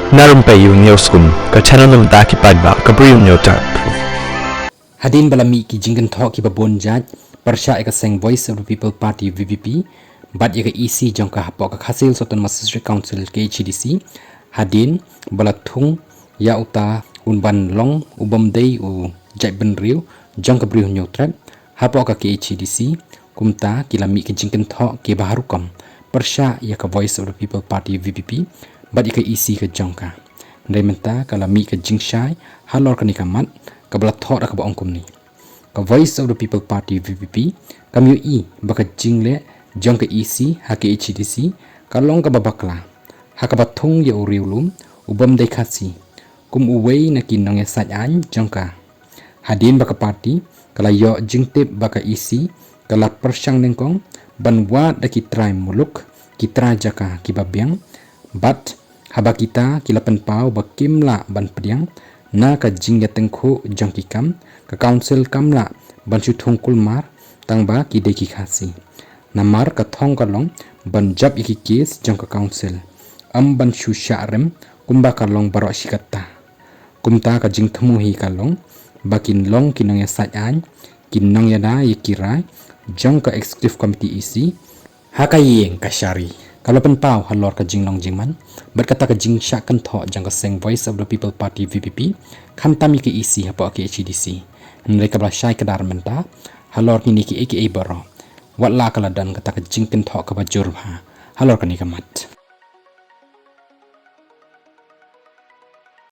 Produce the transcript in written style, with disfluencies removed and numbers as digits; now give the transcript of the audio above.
Na Rympei U ke channel nabynta ki paidbah ke Bri U Hynñiewtrep. Hadin balami ki kynthoh ki babon jaj persha eka seng Voice of the People Party VPP bat eka EC jong ka hapok ka Khasi District Council KHDC hadin balathung ya uta unban long ubam dei u jaj benriu jong ka Bri U Hynñiewtrep hapok ka KHDC kumta kilami ki kynthoh ki baharukam persha ya ka Voice of the People Party VPP bat eka EC ka jong ka nabynta kalami ka shai halor ka nikamat ka balathok ka baong kumni ka Voice of the People Party VPP kamyu i baka jingle jong ka EC ha ka HDC kalong ka babakla ha ka bathung ya uriulum ubam dei Khasi kum uwei na kinong ya sajan jong ka hadin baka party kala yo jingtip baka EC kala persyang nengkong banwa da kitrai muluk kitra jaka kibabyang bat haba kita kilapan pau bakimla ban pediang na ka jing ya tengkhu jong kikam ka council kamla ban chu thongkul mar tangba ki de ki Khasi namar ka thong kalong ban jab iki case jong ka council am ban chu sharem kumba kalong baroh shikata kumta ka jing thmu hi kalong bakin long kinong ya sajan kinong ya da yikirai jong ka executive committee EC hakayeng ka shari kalau penpau halor ka jinglong jingman berkata ka jing sha kynthoh jang ka seng Voice of the People Party VPP khantami ke EC hapo ke HDC hynrei ka shai kdar mynta halor ni ki aka baroh Watla kala dan kata ka jing kynthoh ka bajur halor ka nikamat